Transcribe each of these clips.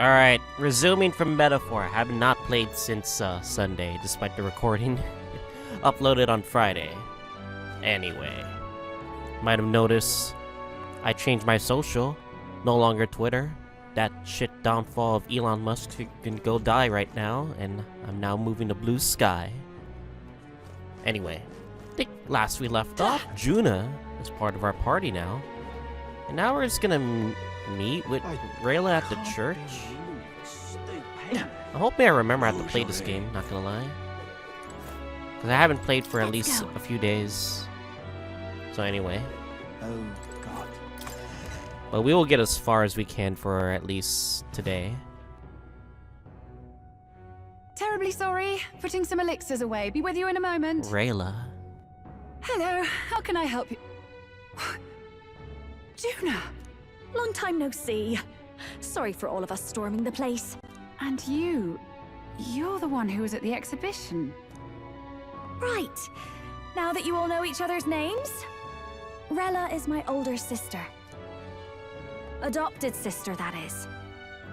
Alright, resuming from Metaphor. I have not played since Sunday, despite the recording uploaded on Friday. Anyway, might have noticed I changed my social. No longer Twitter. That shit downfall of Elon Musk can go die right now, and I'm now moving to Blue Sky. Anyway, I think last we left off, Junah is part of our party now. And now we're just gonna meet with Relia at the church. I hope I remember I have to play this game, not gonna lie. Because I haven't played for at least a few days. So anyway. Oh, God. But we will get as far as we can for at least today. Terribly sorry. Putting some elixirs away. Be with you in a moment. Relia. Hello. How can I help you? Junah! Long time no see. Sorry for all of us storming the place. And you're the one who was at the exhibition. Right. Now that you all know each other's names, Relia is my older sister. Adopted sister, that is.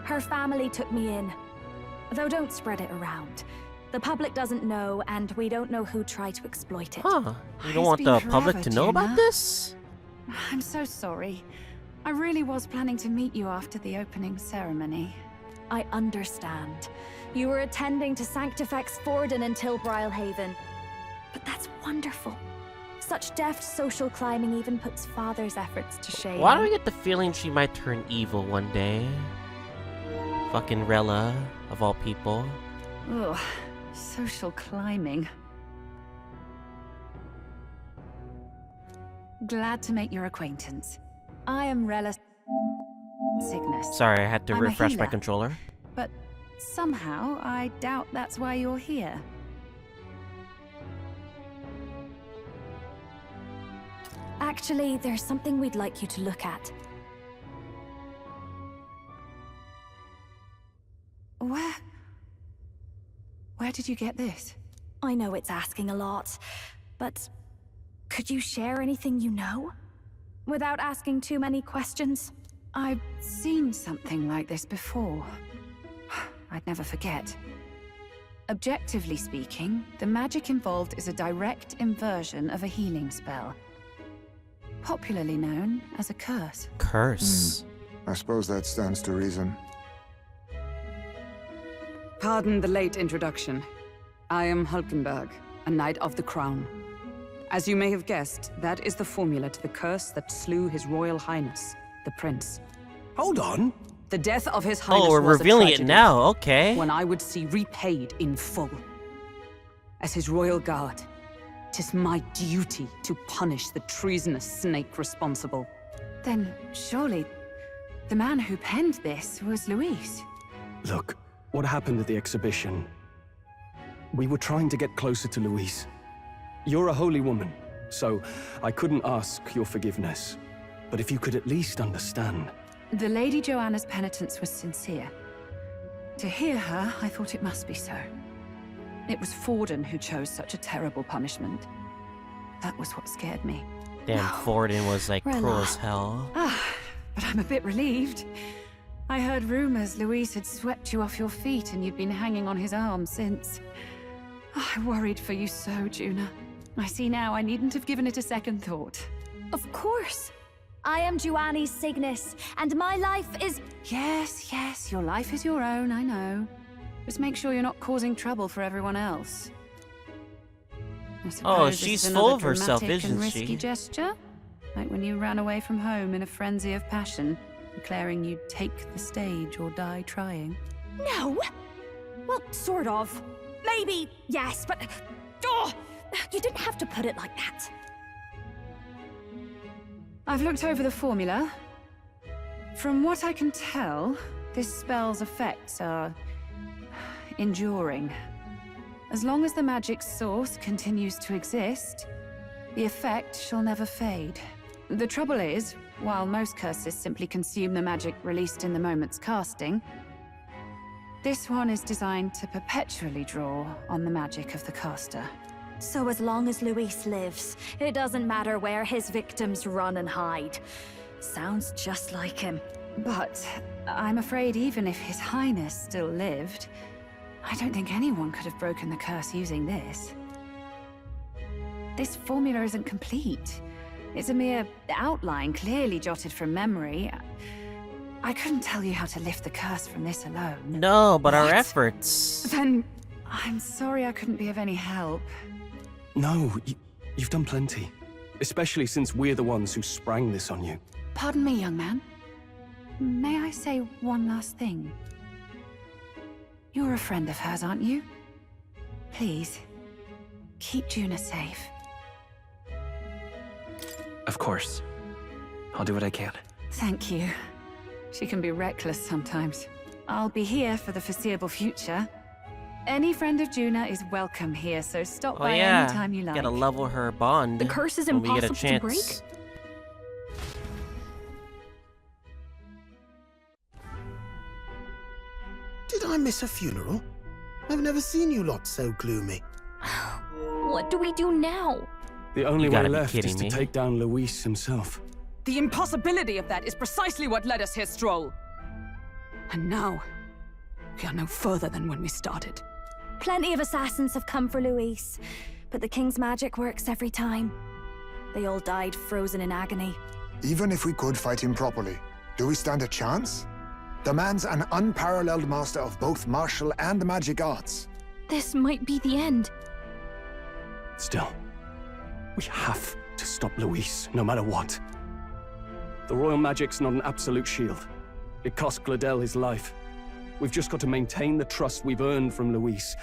Her family took me in. Though don't spread it around. The public doesn't know, and we don't know who tried to exploit it. Huh. You don't It's want been the forever, public to know about Junah. this? I'm so sorry. I really was planning to meet you after the opening ceremony. I understand. You were attending to Sanctifex Forden until Brylehaven. But that's wonderful. Such deft social climbing even puts Father's efforts to shame. Why do I get the feeling she might turn evil one day? Fucking Relia, of all people. Ugh, social climbing. Glad to make your acquaintance. I am Relia Cygnus. Sorry, I had to I'm a refresh my healer. controller. But somehow, I doubt that's why you're here. Actually, there's something we'd like you to look at. Where did you get this? I know it's asking a lot, but could you share anything you know? Without asking too many questions? I've seen something like this before. I'd never forget. Objectively speaking, the magic involved is a direct inversion of a healing spell. Popularly known as a curse. Curse. I suppose that stands to reason. Pardon the late introduction. I am Hulkenberg, a Knight of the Crown. As you may have guessed, that is the formula to the curse that slew His Royal Highness, the Prince. Hold on. The death of His Highness Oh, we're was a revealing it tragedy, now, okay. one I would see repaid in full. As His Royal Guard, 'tis my duty to punish the treasonous snake responsible. Then, surely, the man who penned this was Luis. Look, what happened at the exhibition? We were trying to get closer to Louise. You're a holy woman, so I couldn't ask your forgiveness. But if you could at least understand. The Lady Joanna's penitence was sincere. To hear her, I thought it must be so. It was Forden who chose such a terrible punishment. That was what scared me. Damn, Forden was like Relia. cruel as hell. But I'm a bit relieved. I heard rumors Luis had swept you off your feet and you'd been hanging on his arm since. I worried for you so, Junah. I see now I needn't have given it a second thought. Of course. I am Juani's Cygnus, and my life is... Yes, your life is your own, I know. Just make sure you're not causing trouble for everyone else. I suppose this she's is full another of herself, dramatic and isn't risky she? gesture? Like when you ran away from home in a frenzy of passion, declaring you'd take the stage or die trying. No! Well, sort of. Maybe, yes, but... Oh, you didn't have to put it like that. I've looked over the formula. From what I can tell, this spell's effects are... enduring. As long as the magic's source continues to exist, the effect shall never fade. The trouble is, while most curses simply consume the magic released in the moment's casting, this one is designed to perpetually draw on the magic of the caster. So as long as Luis lives, it doesn't matter where his victims run and hide. Sounds just like him. But I'm afraid even if His Highness still lived, I don't think anyone could have broken the curse using this. This formula isn't complete. It's a mere outline, clearly jotted from memory. I couldn't tell you how to lift the curse from this alone. No, but our What? efforts. Then I'm sorry I couldn't be of any help. No, you've done plenty. Especially since we're the ones who sprang this on you. Pardon me, young man. May I say one last thing? You're a friend of hers, aren't you? Please, keep Junah safe. Of course. I'll do what I can. Thank you. She can be reckless sometimes. I'll be here for the foreseeable future. Any friend of Junah is welcome here, so stop Oh by yeah, anytime you like. gotta level her bond. The curse is when we get a impossible to chance. break? Did I miss a funeral? I've never seen you lot so gloomy. What do we do now? The only You way gotta be left is kidding to me. take down Luis himself. The impossibility of that is precisely what led us here, Stroll. And now, we are no further than when we started. Plenty of assassins have come for Luis, but the king's magic works every time. They all died frozen in agony. Even if we could fight him properly, do we stand a chance? The man's an unparalleled master of both martial and magic arts. This might be the end. Still, we have to stop Luis, no matter what. The royal magic's not an absolute shield. It cost Glodell his life. We've just got to maintain the trust we've earned from Luis,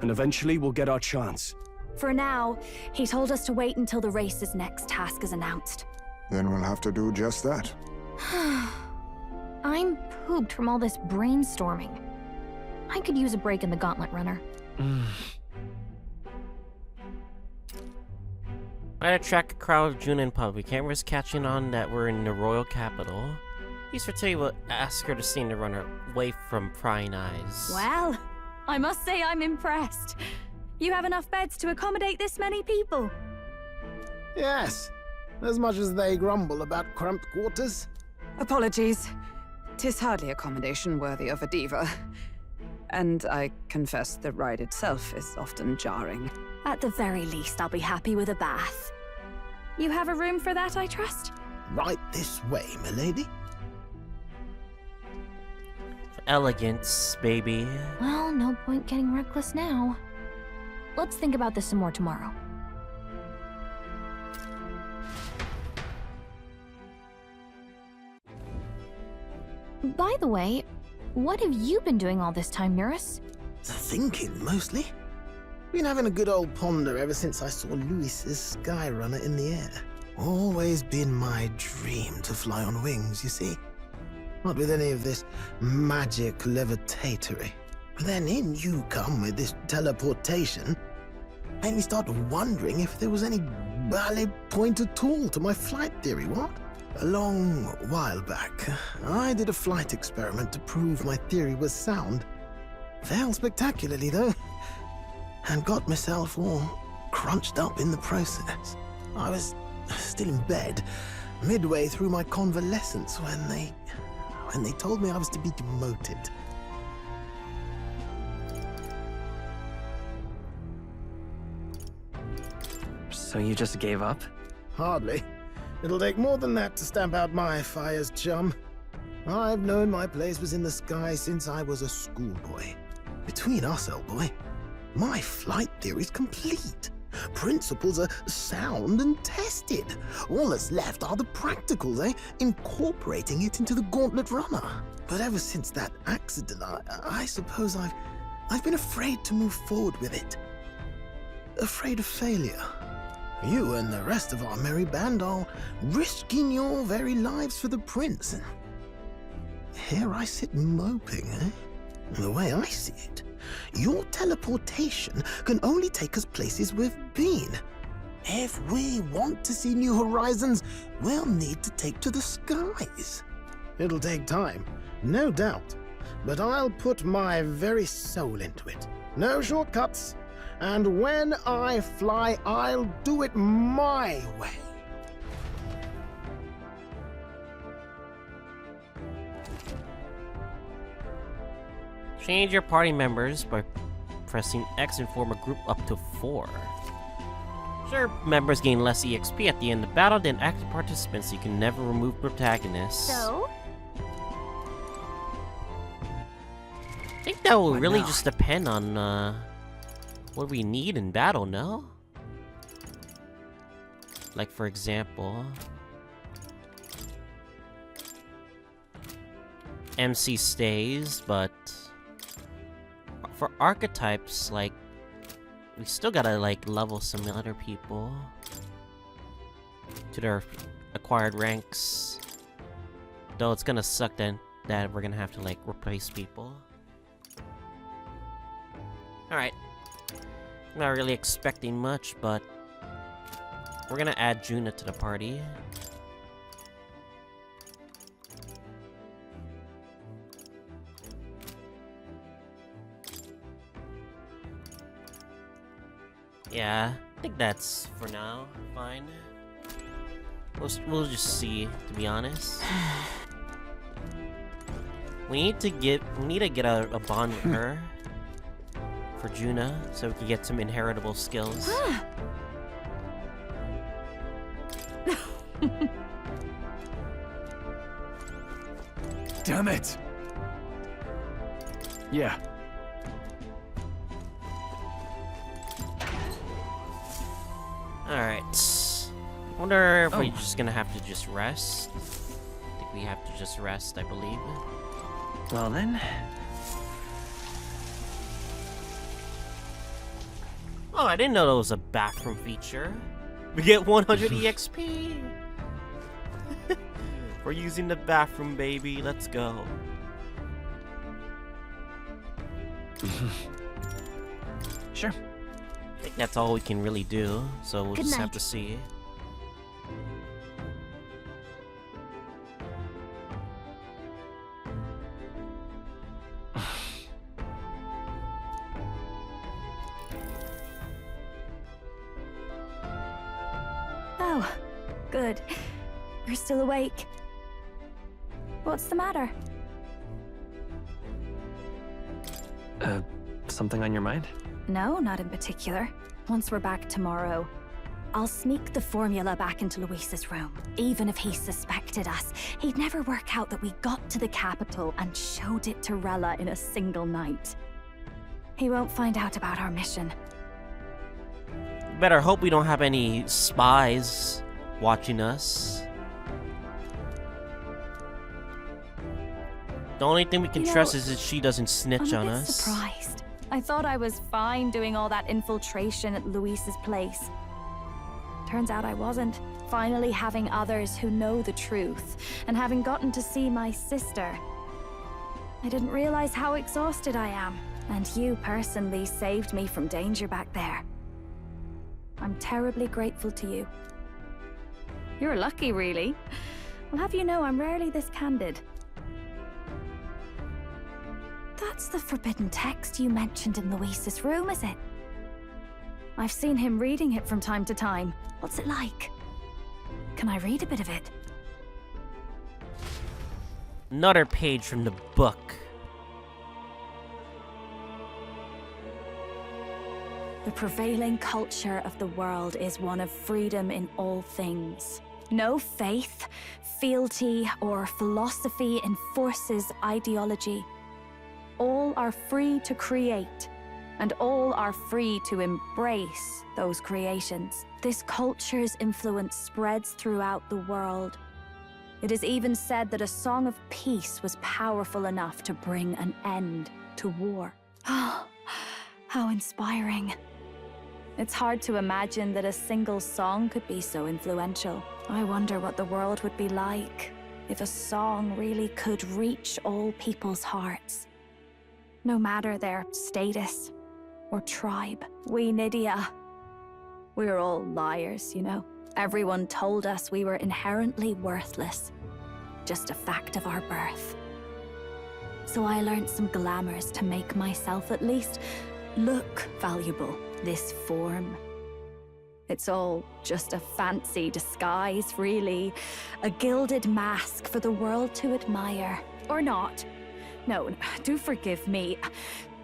and eventually we'll get our chance. For now, he told us to wait until the race's next task is announced. Then we'll have to do just that. I'm pooped from all this brainstorming. I could use a break in the gauntlet runner. Might attract a crowd of Junah in pub. We can't risk catching on that we're in the royal capital. Please Fantazio will ask her to sing the runner away from prying eyes. Well, I must say I'm impressed. You have enough beds to accommodate this many people. Yes, as much as they grumble about cramped quarters. Apologies. 'Tis hardly accommodation worthy of a diva. And I confess the ride itself is often jarring. At the very least, I'll be happy with a bath. You have a room for that, I trust? Right this way, milady. Elegance, baby. Well, no point getting reckless now. Let's think about this some more tomorrow. By the way, what have you been doing all this time, Eurus? Thinking, mostly. Been having a good old ponder ever since I saw Luis's Skyrunner in the air. Always been my dream to fly on wings, you see. Not with any of this magic levitatory. Then in you come with this teleportation. Made me start wondering if there was any valid point at all to my flight theory, what? A long while back, I did a flight experiment to prove my theory was sound. Failed spectacularly, though, and got myself all crunched up in the process. I was still in bed, midway through my convalescence, when they told me I was to be demoted. So you just gave up? Hardly. It'll take more than that to stamp out my fires, chum. I've known my place was in the sky since I was a schoolboy. Between us, old boy, my flight theory's complete. Principles are sound and tested. All that's left are the practicals, incorporating it into the gauntlet runner. But ever since that accident, I suppose I've been afraid to move forward with it. Afraid of failure. You and the rest of our merry band are risking your very lives for the prince. And here I sit moping, The way I see it, your teleportation can only take us places we've been. If we want to see new horizons, we'll need to take to the skies. It'll take time, no doubt, but I'll put my very soul into it. No shortcuts. And when I fly, I'll do it my way. Change your party members by pressing X and form a group up to 4. Sure, members gain less EXP at the end of battle than active participants, so you can never remove protagonists. So? I think that will What really now? just depend on what we need in battle, no? Like, for example, MC stays, but for archetypes, like, we still gotta, like, level some other people to their acquired ranks. Though it's gonna suck then that we're gonna have to, like, replace people. Alright. Not really expecting much, but we're gonna add Junah to the party. Yeah, I think that's for now fine. We'll just see, to be honest. We need to get a bond with her for Junah, so we can get some inheritable skills. Damn it! Yeah. Alright. Wonder if we're just gonna have to just rest. I think we have to just rest, I believe. Well then, Oh, I didn't know there was a bathroom feature. We get 100 EXP! We're using the bathroom, baby. Let's go. sure. I think that's all we can really do, so we'll Good just have night. to see. Oh, good. You're still awake. What's the matter? Something on your mind? No, not in particular. Once we're back tomorrow, I'll sneak the formula back into Luis's room. Even if he suspected us, he'd never work out that we got to the capital and showed it to Relia in a single night. He won't find out about our mission. Better hope we don't have any spies watching us. The only thing we can You know, trust is that she doesn't snitch I'm on a bit us. surprised. I thought I was fine doing all that infiltration at Luis's place. Turns out I wasn't. Finally having others who know the truth, and having gotten to see my sister. I didn't realize how exhausted I am, and you personally saved me from danger back there. I'm terribly grateful to you. You're lucky, really. I'll have you know I'm rarely this candid. That's the forbidden text you mentioned in Luis's room, is it? I've seen him reading it from time to time. What's it like? Can I read a bit of it? Another page from the book. The prevailing culture of the world is one of freedom in all things. No faith, fealty, or philosophy enforces ideology. All are free to create, and all are free to embrace those creations. This culture's influence spreads throughout the world. It is even said that a song of peace was powerful enough to bring an end to war. Oh, how inspiring. It's hard to imagine that a single song could be so influential. I wonder what the world would be like if a song really could reach all people's hearts. No matter their status or tribe. We Nydia, we're all liars, you know. Everyone told us we were inherently worthless. Just a fact of our birth. So I learned some glamours to make myself at least look valuable. This form. It's all just a fancy disguise, really. A gilded mask for the world to admire. Or not. No, do forgive me.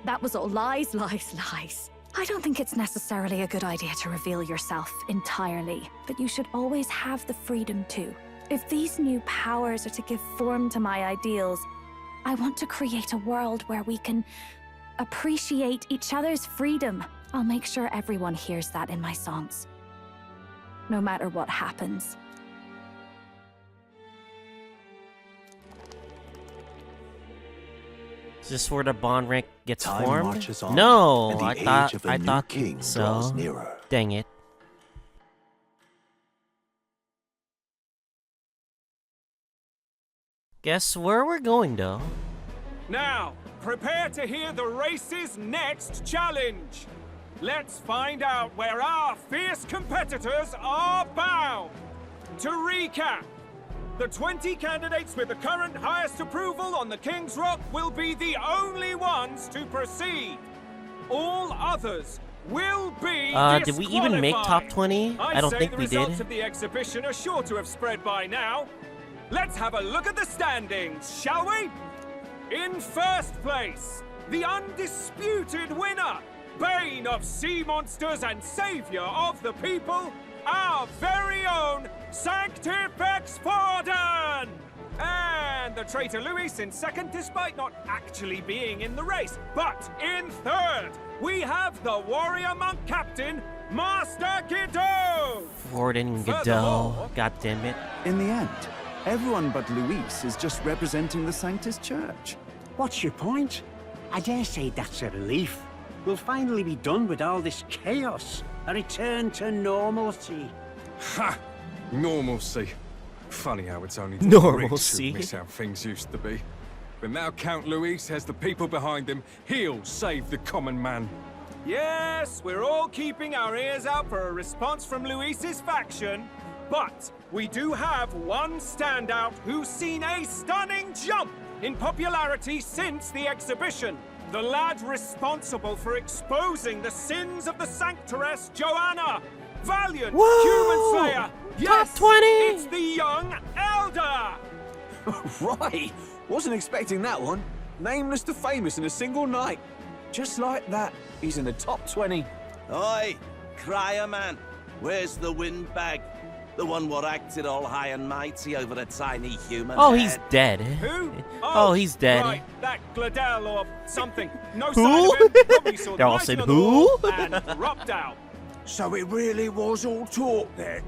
That was all lies, lies, lies. I don't think it's necessarily a good idea to reveal yourself entirely, but you should always have the freedom to. If these new powers are to give form to my ideals, I want to create a world where we can appreciate each other's freedom. I'll make sure everyone hears that in my songs, no matter what happens. Is this where the bond rank gets Time formed? marches on, No, and the I age thought of the new king draws so. nearer. Dang it. Guess where we're going though? Now, prepare to hear the race's next challenge. Let's find out where our fierce competitors are bound. To recap, the 20 candidates with the current highest approval on the King's Rock will be the only ones to proceed. All others will be did we even make top 20? I don't think we did. The results did. of the exhibition are sure to have spread by now. Let's have a look at the standings, shall we? In first place, the undisputed winner, bane of sea monsters and savior of the people, our very own Sanctifex Forden! And the traitor Luis in second, despite not actually being in the race. But in third, we have the warrior monk captain, Master Glodell! Forden Glodell, goddammit. In the end, everyone but Luis is just representing the Sanctus Church. What's your point? I dare say that's a relief. We'll finally be done with all this chaos. A return to normalcy. Ha! Normalcy. Funny how it's only the Normalcy. rich who miss how things used to be. But now Count Luis has the people behind him. He'll save the common man. Yes, we're all keeping our ears out for a response from Luis's faction. But we do have one standout who's seen a stunning jump in popularity since the exhibition. The lad responsible for exposing the sins of the Sanctoress Junah. Valiant human slayer. Yes, Top 20! It's the young elder. Right! Wasn't expecting that one. Nameless to famous in a single night. Just like that, he's in the top 20. Oi, crier man, where's the windbag? The one what acted all high and mighty over a tiny human Oh, head. he's dead. Who? Oh, he's dead. Right, that Glodell or something. No Who? sign of him. Probably saw the They're all writing saying on the who? wall and dropped out. So it really was all talk then?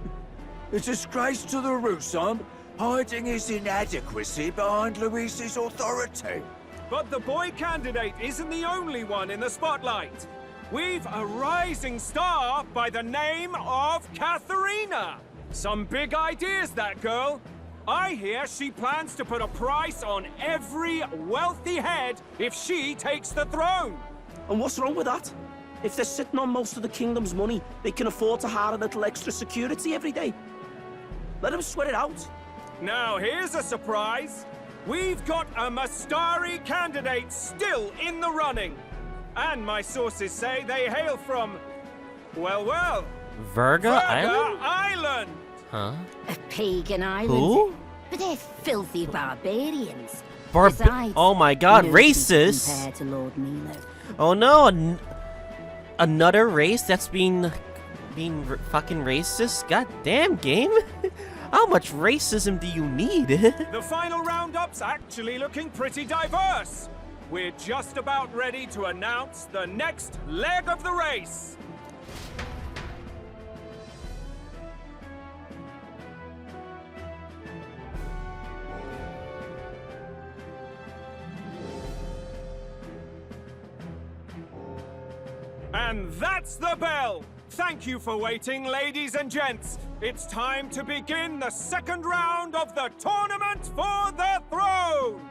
A disgrace to the Russon, hiding his inadequacy behind Luis's authority. But the boy candidate isn't the only one in the spotlight. We've a rising star by the name of Katharina. Some big ideas, that girl. I hear she plans to put a price on every wealthy head if she takes the throne. And what's wrong with that? If they're sitting on most of the kingdom's money, they can afford to hire a little extra security every day. Let them sweat it out. Now here's a surprise. We've got a Mastari candidate still in the running. And my sources say they hail from, well, Virga Virga Island? Island. Huh? A pagan island. Who? But they're filthy barbarians. Oh my god, no racist! compared to Lord Milo. Oh no, another race that's being fucking racist? God damn, game! How much racism do you need? The final roundup's actually looking pretty diverse. We're just about ready to announce the next leg of the race. And that's the bell! Thank you for waiting, ladies and gents. It's time to begin the second round of the tournament for the throne!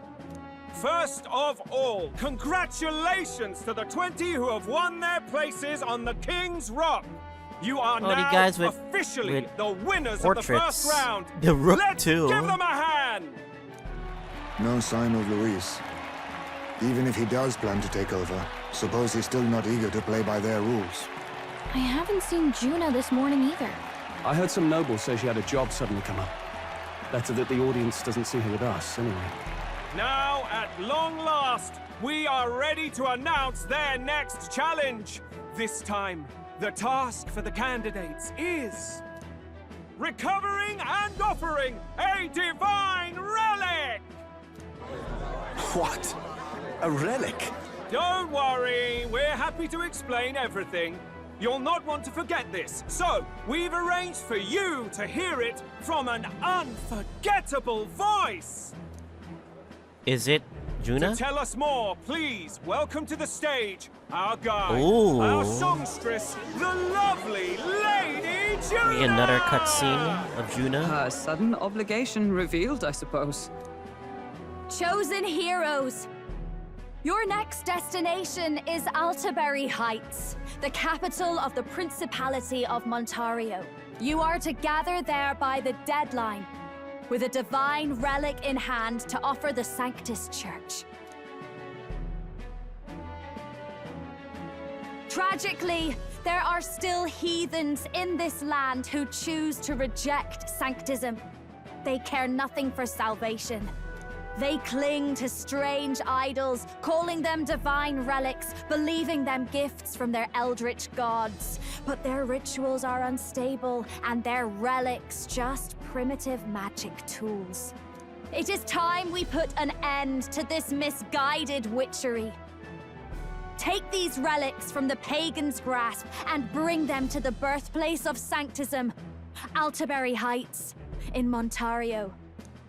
First of all, congratulations to the 20 who have won their places on the King's Rock. You are Oh, the now guys with- officially with the winners portraits. of the first round. The Rook Let's too. give them a hand! No sign of Luis. Even if he does plan to take over, suppose he's still not eager to play by their rules. I haven't seen Junah this morning either. I heard some nobles say she had a job suddenly come up. Better that the audience doesn't see her with us, anyway. Now, at long last, we are ready to announce their next challenge. This time, the task for the candidates is recovering and offering a divine relic! What? A relic? Don't worry, we're happy to explain everything. You'll not want to forget this, so we've arranged for you to hear it from an unforgettable voice! Is it Junah? To tell us more, please welcome to the stage our guide, Ooh. our songstress, the lovely Lady Junah! Another cutscene of Junah. A sudden obligation revealed, I suppose. Chosen heroes! Your next destination is Altaberry Heights, the capital of the Principality of Montario. You are to gather there by the deadline, with a divine relic in hand to offer the Sanctus Church. Tragically, there are still heathens in this land who choose to reject sanctism. They care nothing for salvation. They cling to strange idols, calling them divine relics, believing them gifts from their eldritch gods. But their rituals are unstable, and their relics just primitive magic tools. It is time we put an end to this misguided witchery. Take these relics from the pagan's grasp and bring them to the birthplace of sanctism, Altaberry Heights, in Montario.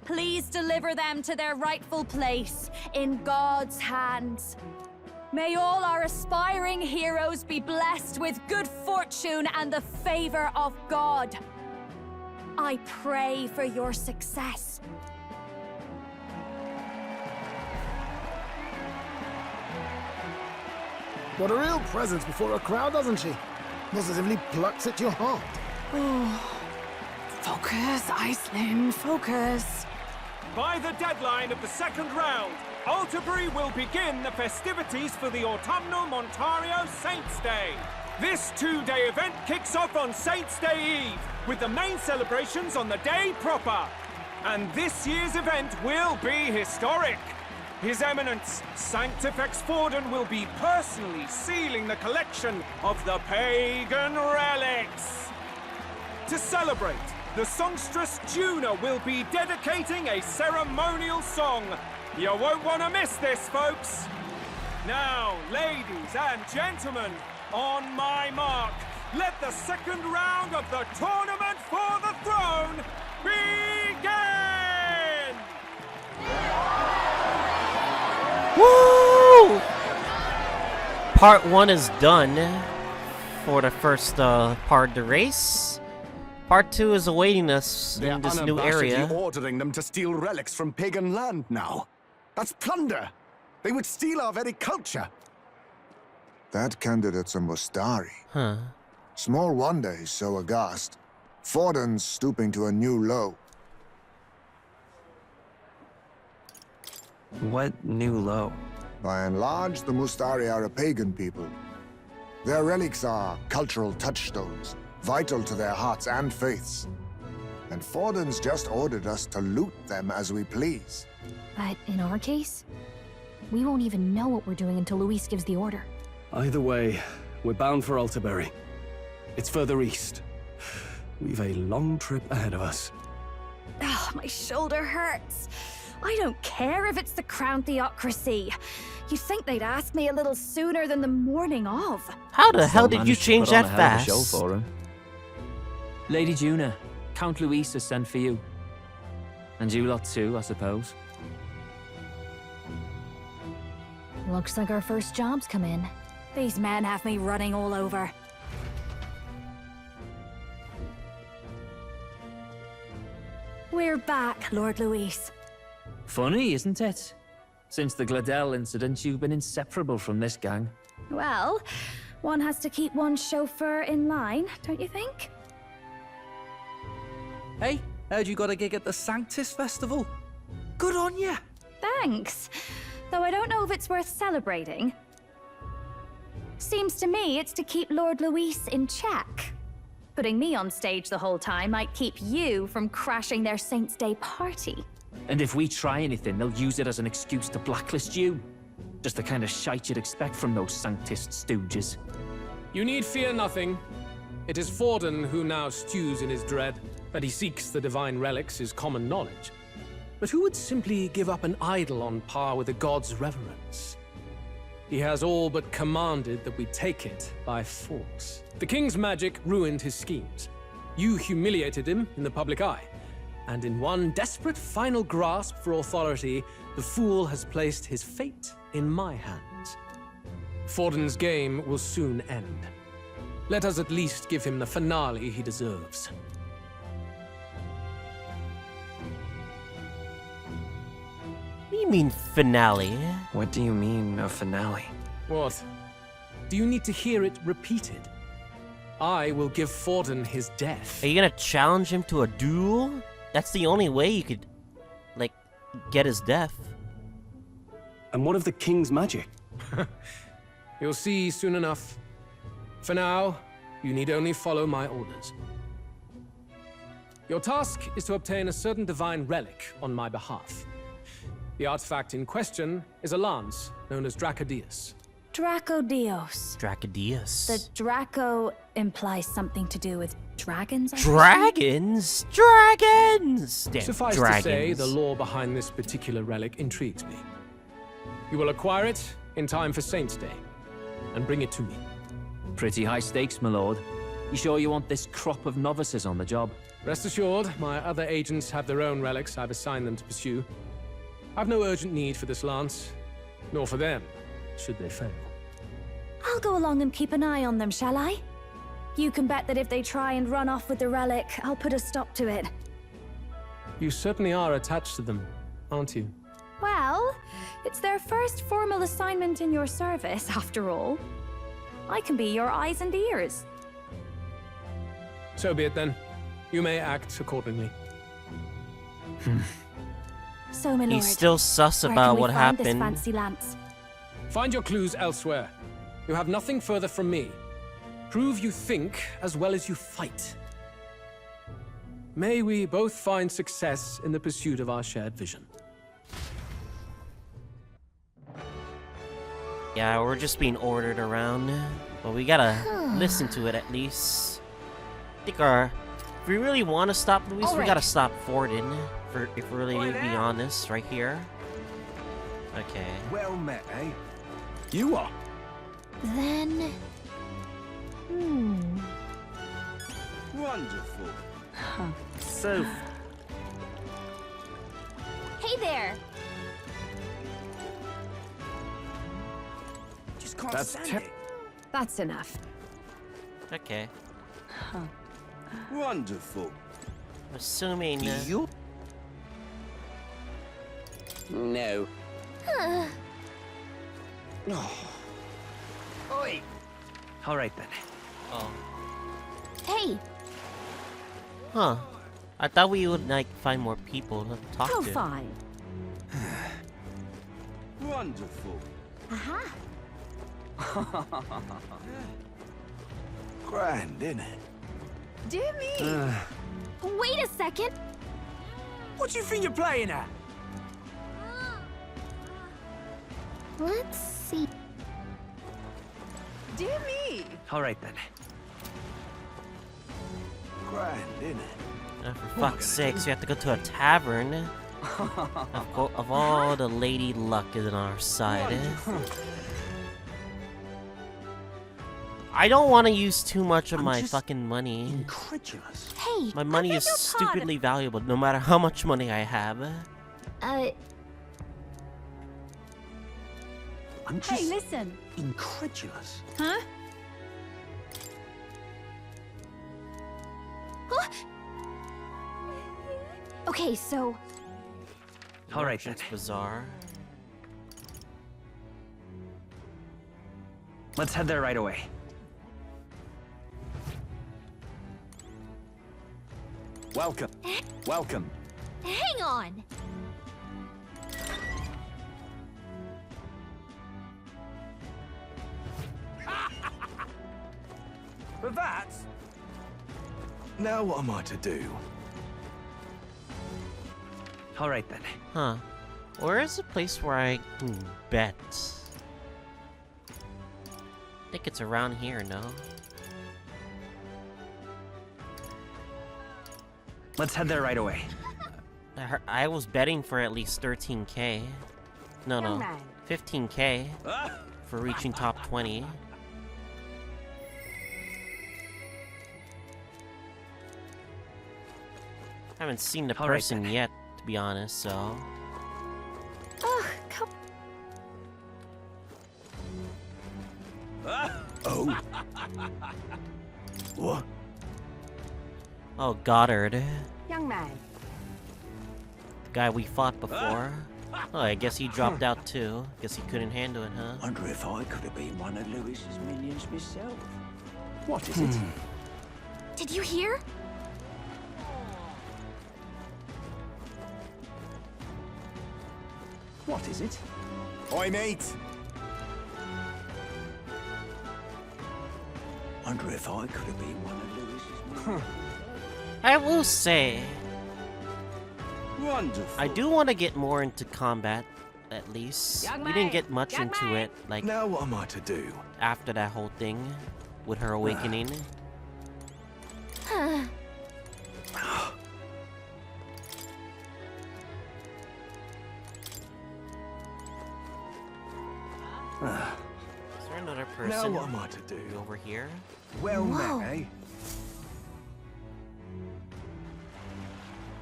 Please deliver them to their rightful place in God's hands. May all our aspiring heroes be blessed with good fortune and the favor of God. I pray for your success. What a real presence before a crowd, doesn't she? Positively plucks at your heart. Oh. Focus, Iceland, focus. By the deadline of the second round, Altaberry will begin the festivities for the autumnal Montario Saints' Day. This two-day event kicks off on Saints' Day Eve, with the main celebrations on the day proper. And this year's event will be historic. His Eminence, Sanctifex Forden, will be personally sealing the collection of the pagan relics. To celebrate, the songstress Junah will be dedicating a ceremonial song. You won't want to miss this, folks. Now, ladies and gentlemen, on my mark, let the second round of the Tournament for the Throne begin! Woo! Part 1 is done for the first part of the race. Part 2 is awaiting us in this new area. They're ordering them to steal relics from pagan land now. That's plunder. They would steal our very culture. That candidate's a Mustari. Huh. Small wonder he's so aghast. Forden's stooping to a new low. What new low? By and large, the Mustari are a pagan people. Their relics are cultural touchstones, vital to their hearts and faiths. And Forden's just ordered us to loot them as we please. But in our case, we won't even know what we're doing until Luis gives the order. Either way, we're bound for Altaberry. It's further east. We've a long trip ahead of us. Oh, my shoulder hurts. I don't care if it's the Crown Theocracy. You'd think they'd ask me a little sooner than the morning of. How the hell did you change that fast? Show for him. Lady Junah, Count Luis has sent for you. And you lot too, I suppose. Looks like our first job's come in. These men have me running all over. We're back, Lord Luis. Funny, isn't it? Since the Glodell incident, you've been inseparable from this gang. Well, one has to keep one's chauffeur in line, don't you think? Hey, heard you got a gig at the Sanctus Festival. Good on ya! Thanks. Though I don't know if it's worth celebrating. Seems to me it's to keep Lord Luis in check. Putting me on stage the whole time might keep you from crashing their Saints' Day party. And if we try anything, they'll use it as an excuse to blacklist you. Just the kind of shite you'd expect from those Sanctist stooges. You need fear nothing. It is Forden who now stews in his dread. That he seeks the divine relics is common knowledge. But who would simply give up an idol on par with a god's reverence? He has all but commanded that we take it by force. The king's magic ruined his schemes. You humiliated him in the public eye. And in one desperate final grasp for authority, the fool has placed his fate in my hands. Forden's game will soon end. Let us at least give him the finale he deserves. What do you mean, finale? What do you mean, a finale? What? Do you need to hear it repeated? I will give Forden his death. Are you gonna challenge him to a duel? That's the only way you could, like, get his death. And what of the king's magic? You'll see soon enough. For now, you need only follow my orders. Your task is to obtain a certain divine relic on my behalf. The artifact in question is a lance known as Dracodius. Dracodios. Dracodius. The Draco implies something to do with dragons, I Dragons? Dragons! Damn, Suffice dragons. to say, the lore behind this particular relic intrigues me. You will acquire it in time for Saint's Day, and bring it to me. Pretty high stakes, my lord. You sure you want this crop of novices on the job? Rest assured, my other agents have their own relics I've assigned them to pursue. I've no urgent need for this lance, nor for them, should they fail. I'll go along and keep an eye on them, shall I? You can bet that if they try and run off with the relic, I'll put a stop to it. You certainly are attached to them, aren't you? Well, it's their first formal assignment in your service, after all. I can be your eyes and ears. So be it then. You may act accordingly. So, my lord, He's still sus where about can we what find this happened. fancy lance? Find your clues elsewhere. You have nothing further from me. Prove you think as well as you fight. May we both find success in the pursuit of our shared vision. Yeah, we're just being ordered around, but we gotta listen to it at least. I think if we really want to stop Luis, we gotta stop Forden. If we're really to be honest, right here. Okay. Well met, eh? You are. Then... Wonderful. So... Hey there! Just can't That's stand it. That's enough. Okay. Wonderful. Assuming... You? No. Oi! All right then. Oh. Hey, Huh. I thought we would, like, find more people to talk Oh, to. fine. Wonderful. Grand, innit? dear me. Wait a second. What do you think you're playing at? Let's see. Dear me. All right then. Grand, innit? For fuck's sakes, we have to go to a tavern. Of all the lady luck is on our side. I don't want to use too much of my fucking money. Incredulous. Hey, My money is stupidly valuable, no matter how much money I have. I'm just Hey, listen. incredulous. Huh? Okay, so All right then. That's bizarre. Let's head there right away. Welcome. Welcome. hang on. But that's... Now what am I to do? All right then. Huh. Where is the place where I can bet? I think it's around here, no? Let's head there right away. I was betting for at least 13k. No, 15k for reaching top 20. Haven't seen the person yet, to be honest, so... Ugh, come... Oh. What? Oh, Goddard. Young man. The guy we fought before. Oh, I guess he dropped out too. Guess he couldn't handle it, huh? Wonder if I could have been one of Lewis's minions myself. What is it? Did you hear? What is it? Oi, mate! Wonder if I could have been one of Lewis's minions. I will say... Wonderful. I do want to get more into combat, at least. We didn't get much into it, like... Now what am I to do? After that whole thing, with her awakening. Is there another person? Now what am I to do? Over here? Well met, eh?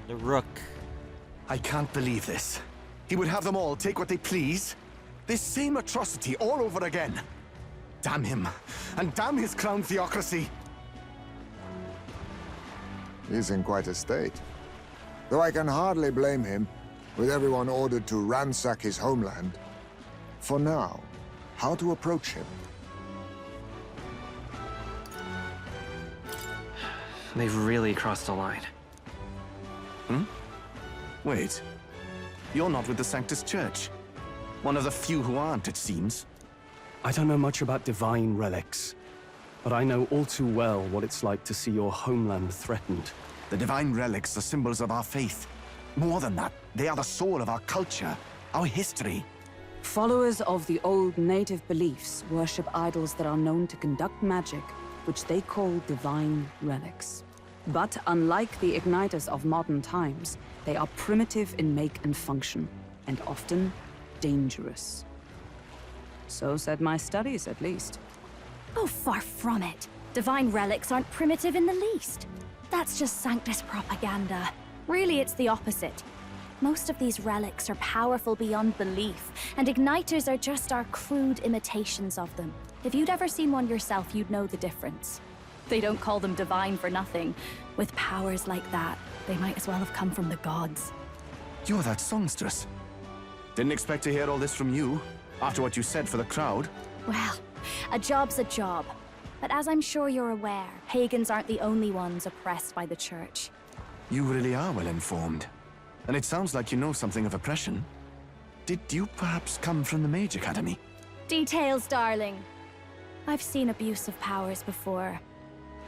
The Rook. I can't believe this. He would have them all take what they please. This same atrocity all over again. Damn him. And damn his crown theocracy. He's in quite a state. Though I can hardly blame him, with everyone ordered to ransack his homeland. For now, how to approach him? They've really crossed the line. Hmm? Wait. You're not with the Sanctus Church. One of the few who aren't, it seems. I don't know much about divine relics, but I know all too well what it's like to see your homeland threatened. The divine relics are symbols of our faith. More than that, they are the soul of our culture, our history. Followers of the old native beliefs worship idols that are known to conduct magic, which they call divine relics. But unlike the igniters of modern times, they are primitive in make and function, and often dangerous. So said my studies, at least. Oh, far from it. Divine relics aren't primitive in the least. That's just Sanctus propaganda. Really, it's the opposite. Most of these relics are powerful beyond belief, and igniters are just our crude imitations of them. If you'd ever seen one yourself, you'd know the difference. They don't call them divine for nothing. With powers like that, they might as well have come from the gods. You're that songstress. Didn't expect to hear all this from you, after what you said for the crowd. Well, a job's a job. But as I'm sure you're aware, pagans aren't the only ones oppressed by the church. You really are well informed. And it sounds like you know something of oppression. Did you perhaps come from the Mage Academy? Details, darling. I've seen abuse of powers before,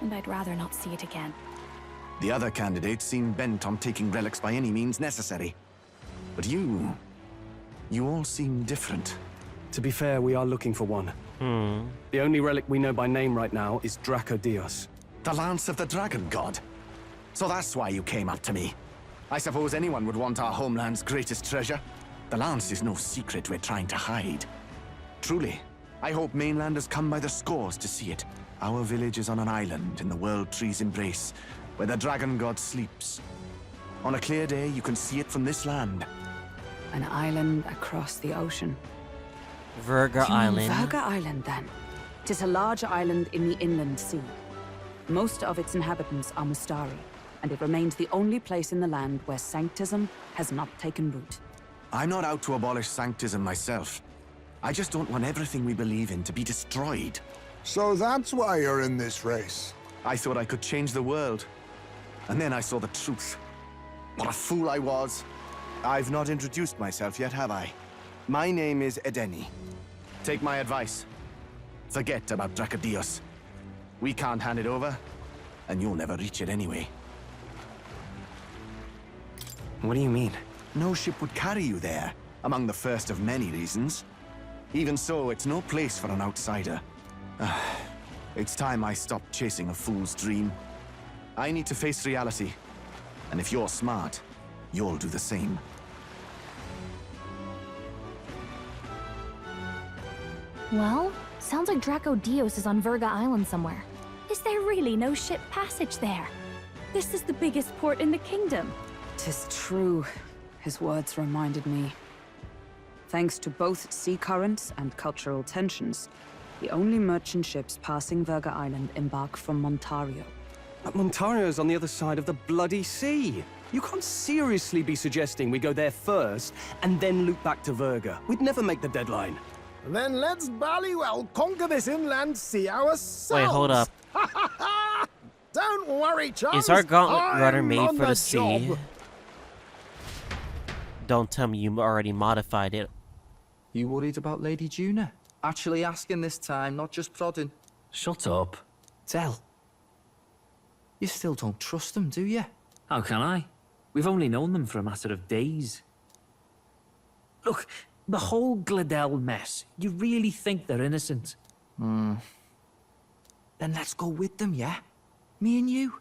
and I'd rather not see it again. The other candidates seem bent on taking relics by any means necessary. But you all seem different. To be fair, we are looking for one. The only relic we know by name right now is Dracodios. The Lance of the Dragon God. So that's why you came up to me. I suppose anyone would want our homeland's greatest treasure. The Lance is no secret we're trying to hide. Truly, I hope mainlanders come by the scores to see it. Our village is on an island in the World Tree's embrace, where the Dragon God sleeps. On a clear day, you can see it from this land. An island across the ocean. Virga Island. Virga Island, then. 'Tis a large island in the inland sea. Most of its inhabitants are Mustari, and it remains the only place in the land where sanctism has not taken root. I'm not out to abolish sanctism myself. I just don't want everything we believe in to be destroyed. So that's why you're in this race. I thought I could change the world. And then I saw the truth. What a fool I was. I've not introduced myself yet, have I? My name is Edeni. Take my advice. Forget about Dracodios. We can't hand it over, and you'll never reach it anyway. What do you mean? No ship would carry you there, among the first of many reasons. Even so, it's no place for an outsider. It's time I stopped chasing a fool's dream. I need to face reality. And if you're smart, you'll do the same. Well, sounds like Draco Dios is on Virga Island somewhere. Is there really no ship passage there? This is the biggest port in the kingdom. 'Tis true. His words reminded me. Thanks to both sea currents and cultural tensions, the only merchant ships passing Virga Island embark from Montario. But Montario's on the other side of the bloody sea. You can't seriously be suggesting we go there first and then loop back to Virga. We'd never make the deadline. Then let's ballywell conquer this inland sea ourselves. Wait, hold up. Don't worry, chums. Is our gauntlet runner I'm made on for the sea? job. Don't tell me you already modified it. You worried about Lady Junah? Actually asking this time, not just prodding. Shut up. Tell. You still don't trust them, do you? How can I? We've only known them for a matter of days. Look, the whole Glodell mess, you really think they're innocent? Then let's go with them, yeah? Me and you.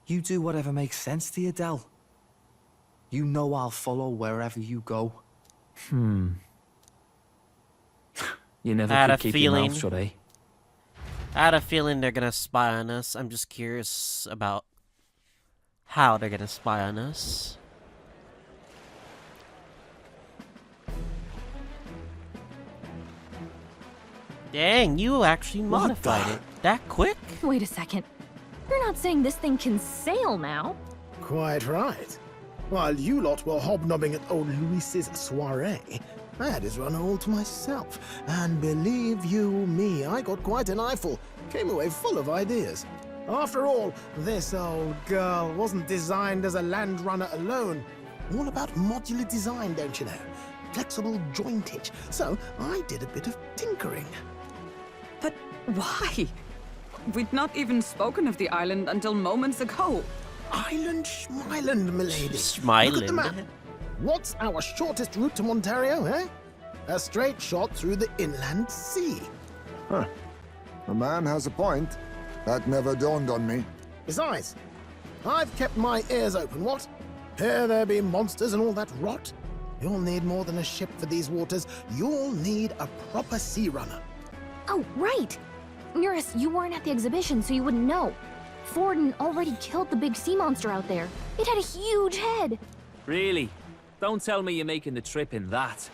You do whatever makes sense to you, Del. You know I'll follow wherever you go. You never I had a could keep feeling. your mouth shut, eh? I had a feeling they're gonna spy on us. I'm just curious about how they're gonna spy on us. Dang, you actually modified it that quick? Wait a second. You're not saying this thing can sail now? Quite right. While you lot were hobnobbing at old Luis's soiree, I had his run all to myself. And believe you me, I got quite an eyeful. Came away full of ideas. After all, this old girl wasn't designed as a land runner alone. All about modular design, don't you know? Flexible jointage. So I did a bit of tinkering. But why? We'd not even spoken of the island until moments ago. Island Schmeiland, milady. Schmeiland. Look at the map. What's our shortest route to Montario, eh? A straight shot through the inland sea. Huh. The man has a point. That never dawned on me. Besides, I've kept my ears open, what? Here there be monsters and all that rot. You'll need more than a ship for these waters. You'll need a proper sea runner. Oh, right! Eurus, you weren't at the exhibition, so you wouldn't know. Forden already killed the big sea monster out there. It had a huge head. Really? Don't tell me you're making the trip in that.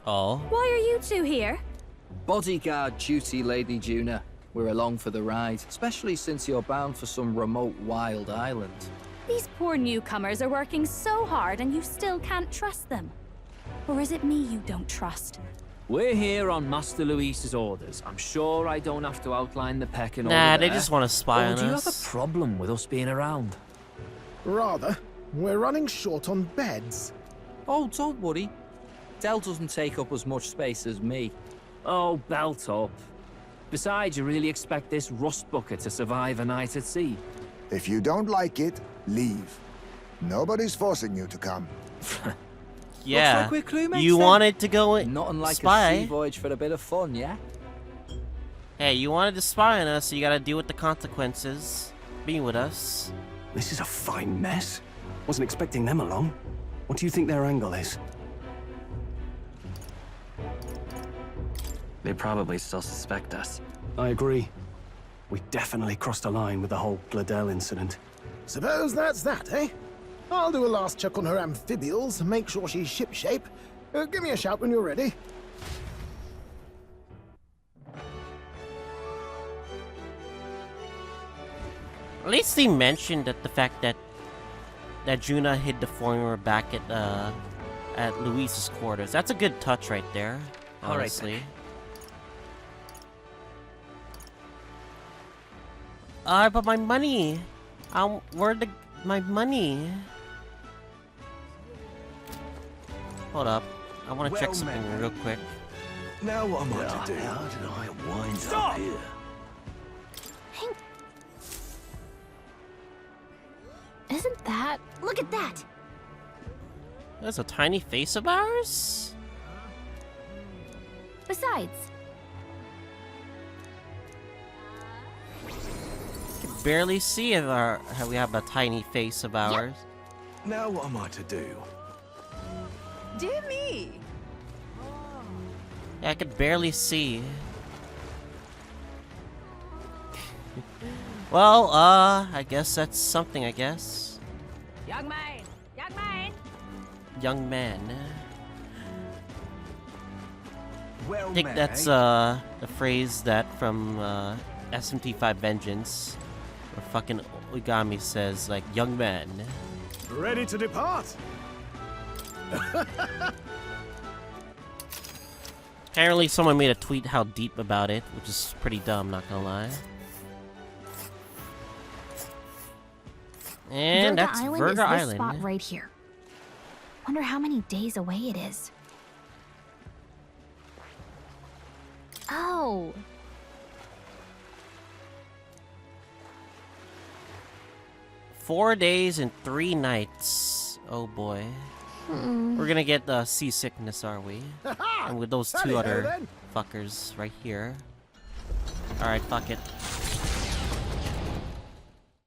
Oh. Why are you two here? Bodyguard duty, Lady Junah. We're along for the ride, especially since you're bound for some remote wild island. These poor newcomers are working so hard and you still can't trust them. Or is it me you don't trust? We're here on Master Luis's orders. I'm sure I don't have to outline the pecking order. Nah, they there. just want to spy Or on do you us. have a problem with us being around? Rather, we're running short on beds. Oh, don't worry. Del doesn't take up as much space as me. Oh, belt up. Besides, you really expect this rust bucket to survive a night at sea? If you don't like it, leave. Nobody's forcing you to come. Yeah. Looks like we're crewmates You then. wanted to go in Not unlike spy. a sea voyage for a bit of fun, yeah? Hey, you wanted to spy on us, so you gotta deal with the consequences. Be with us. This is a fine mess. Wasn't expecting them along. What do you think their angle is? They probably still suspect us. I agree. We definitely crossed a line with the whole Glodell incident. Suppose that's that, eh? I'll do a last check on her amphibials, make sure she's shipshape. Give me a shout when you're ready. At least they mentioned that the fact that Junah hid the formula back at Luis's quarters. That's a good touch right there, honestly. But my money. Where'd my money? Hold up. I want to check something real quick. Now what am I to do? How did I wind up here? Isn't that... Look at that! That's a tiny face of ours? Besides, I can barely see if how we have a tiny face of ours. Now what am I to do? Dear me! Yeah, I could barely see. Well, I guess that's something, I guess. Young man! Young man! Young man. Well, I think that's the phrase that from SMT5 Vengeance, where fucking Origami says like young man. Ready to depart? Apparently someone made a tweet how deep about it, which is pretty dumb, not gonna lie. And that's Virga is this Island. spot right here. Wonder how many days away it is. Oh. Four days and 3 nights. Oh boy. We're gonna get seasickness, are we? And with those two other fuckers right here. Alright, fuck it.